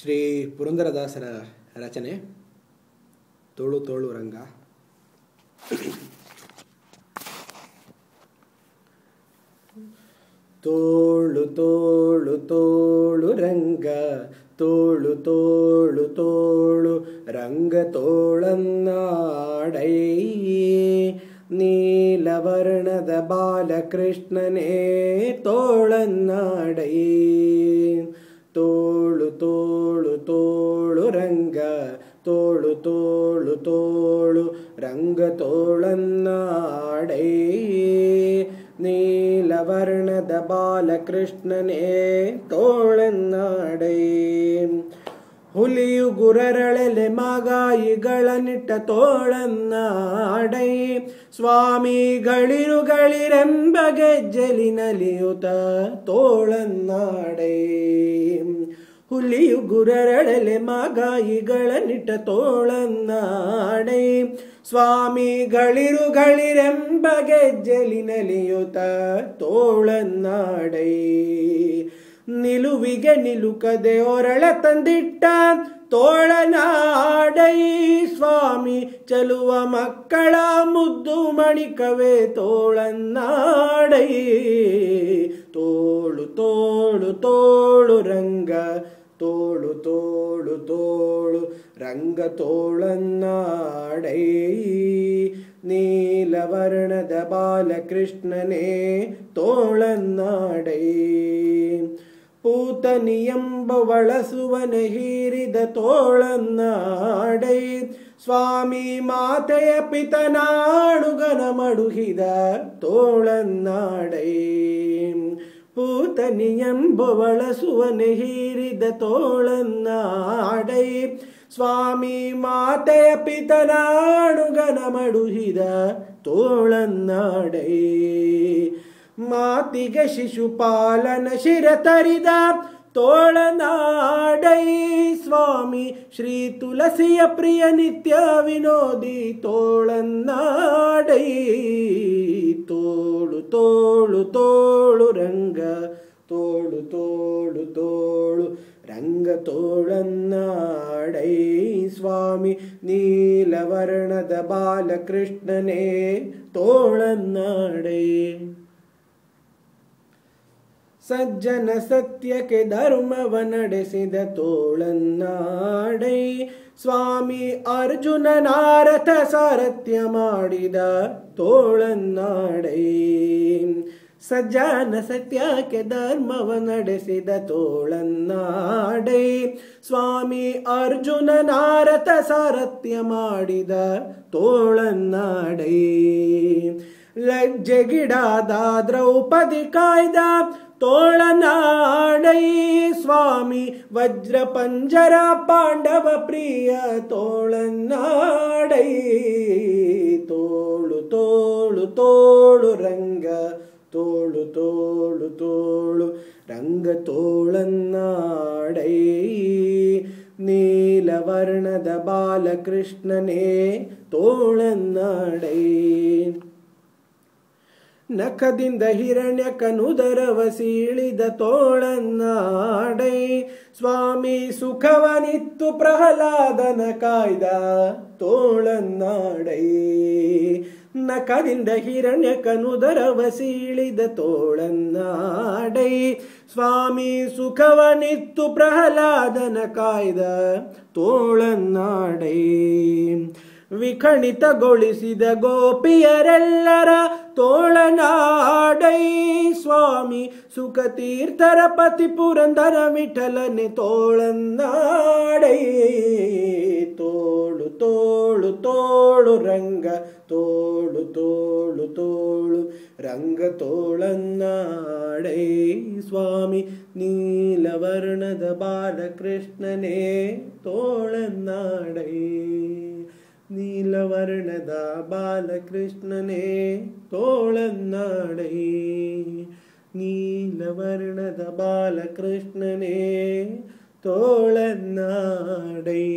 ಶ್ರೀ ಪುರಂದರದಾಸರ ರಚನೆ ತೋಳು ತೋಳು ರಂಗ. ತೋಳು ತೋಳು ತೋಳು ರಂಗ, ತೋಳು ತೋಳು ತೋಳು ರಂಗ ತೋಳನ್ನಾಡೈ. ನೀಲವರ್ಣದ ಬಾಲಕೃಷ್ಣನೇ ತೋಳನ್ನಾಡೈ. ತೋಳು ತೋಳು ತೋಳು ರಂಗ, ತೋಳು ತೋಳು ತೋಳು ರಂಗ ತೋಳನ್ನಾಡೈ. ನೀಲವರ್ಣದ ಬಾಲಕೃಷ್ಣನೇ ತೋಳನ್ನಾಡೈ. ಹುಲಿಯು ಗುರರಳೆಲೆ ಮಾಗಾಯಿಗಳನಿಟ್ಟ ತೋಳನ್ನಾಡೈ. ಸ್ವಾಮಿಗಳಿರುಗಳಿರೆಂಬ ಗೆಜ್ಜಲಿ ನಲಿಯುತ ತೋಳನ್ನಾಡೈ. ಹುಲಿಯು ಗುರರಳೆಲೆ ಮಾಗಾಯಿಗಳನಿಟ್ಟ ತೋಳನ್ನಾಡೈ. ಸ್ವಾಮಿಗಳಿರುಗಳಿರೆಂಬ ಗೆಜ್ಜಲಿ ನಲಿಯುತ ತೋಳನ್ನಾಡೈ. ನಿಲುವಿಗೆ ನಿಲುಕದೆ ಒರಳ ತಂದಿಟ್ಟ ತೋಳನಾಡೈ. ಸ್ವಾಮಿ ಚಲುವ ಮಕ್ಕಳ ಮುದ್ದು ಮಣಿಕವೇ ತೋಳನ್ನಾಡೈ. ತೋಳು ತೋಳು ತೋಳು ರಂಗ, ತೋಳು ತೋಳು ತೋಳು ರಂಗ ತೋಳನ್ನಾಡೈ. ನೀಲವರ್ಣದ ಬಾಲಕೃಷ್ಣನೇ ತೋಳನ್ನಾಡೈ. ಪೂತನಿಯೆಂಬವಳ ಸುವನ ಹೀರಿದ ತೋಳನ್ನಾಡೈ. ಸ್ವಾಮಿ ಮಾತೆಯ ಪಿತನಾಡುಗನ ಮಡುಹಿದ ತೋಳನ್ನಾಡೈ. ಪೂತನಿಯೆಂಬವಳ ಸುವನ ಹೀರಿದ ತೋಳನ್ನಾಡೈ. ಸ್ವಾಮಿ ಮಾತೆಯ ಪಿತನಾಡುಗನ ಮಡುಹಿದ ತೋಳನ್ನಾಡೈ. ಮಾತಿಗೆ ಶಿಶುಪಾಲನ ಶಿರ ತರಿದ ತೋಳನಾಡೈ. ಸ್ವಾಮಿ ಶ್ರೀ ತುಳಸಿಯ ಪ್ರಿಯ ನಿತ್ಯ ವಿನೋದಿ ತೋಳನ್ನಾಡೈ. ತೋಳು ತೋಳು ತೋಳು ರಂಗ, ತೋಳು ತೋಳು ತೋಳು ರಂಗ ತೋಳನ್ನಾಡೈ. ಸ್ವಾಮಿ ನೀಲವರ್ಣದ ಬಾಲಕೃಷ್ಣನೇ ತೋಳನ್ನಾಡೈ. ಸಜ್ಜನ ಸತ್ಯಕ್ಕೆ ಧರ್ಮವ ನಡೆಸಿದ ತೋಳನ್ನಾಡೈ. ಸ್ವಾಮಿ ಅರ್ಜುನನಾರಥ ಸಾರಥ್ಯ ಮಾಡಿದ ತೋಳನ್ನಾಡೈ. ಸಜ್ಜನ ಸತ್ಯಕ್ಕೆ ಧರ್ಮವ ನಡೆಸಿದ ತೋಳನ್ನಾಡೈ. ಸ್ವಾಮಿ ಅರ್ಜುನನಾರಥ ಸಾರಥ್ಯ ಮಾಡಿದ ತೋಳನ್ನಾಡೈ. ಲಜ್ಜೆಗಿಡಾದ ದ್ರೌಪದಿ ಕಾಯ್ದ ತೋಳನಾಡೈ. ಸ್ವಾಮಿ ವಜ್ರ ಪಂಜರ ಪಾಂಡವ ಪ್ರಿಯ ತೋಳನ್ನಾಡೈ. ತೋಳು ತೋಳು ತೋಳು ರಂಗ, ತೋಳು ತೋಳು ತೋಳು ರಂಗ ತೋಳನ್ನಾಡೈ. ನೀಲವರ್ಣದ ಬಾಲಕೃಷ್ಣನೇ ತೋಳನ್ನಾಡೈ. ನಖದಿಂದ ಹಿರಣ್ಯಕನುದರವ ಸೀಳಿದ ತೋಳನ್ನಾಡೈ. ಸ್ವಾಮಿ ಸುಖವನಿತ್ತು ಪ್ರಹ್ಲಾದನ ಕಾಯ್ದ ತೋಳನ್ನಾಡೈ. ನಖದಿಂದ ಹಿರಣ್ಯಕನುದರವ ಸೀಳಿದ ತೋಳನ್ನಾಡೈ. ಸ್ವಾಮಿ ಸುಖವನಿತ್ತು ಪ್ರಹ್ಲಾದನ ಕಾಯ್ದ ತೋಳನ್ನಾಡೈ. ವಿಖಣಿತಗೊಳಿಸಿದ ಗೋಪಿಯರೆಲ್ಲರ ತೋಳನಾಡೈ. ಸ್ವಾಮಿ ಸುಖತೀರ್ಥರ ಪತಿ ಪುರಂದರ ವಿಠಲನೆ ತೋಳನ್ನಾಡೈ. ತೋಳು ತೋಳು ತೋಳು ರಂಗ, ತೋಳು ತೋಳು ತೋಳು ರಂಗ ತೋಳನ್ನಾಡೈ. ಸ್ವಾಮಿ ನೀಲವರ್ಣದ ಬಾಲಕೃಷ್ಣನೇ ತೋಳನ್ನಾಡೈ. ನೀಲವರ್ಣದ ಬಾಲಕೃಷ್ಣನೇ ತೋಳನ್ನಾಡೈ. ನೀಲವರ್ಣದ ಬಾಲಕೃಷ್ಣನೇ ತೋಳನ್ನಾಡೈ.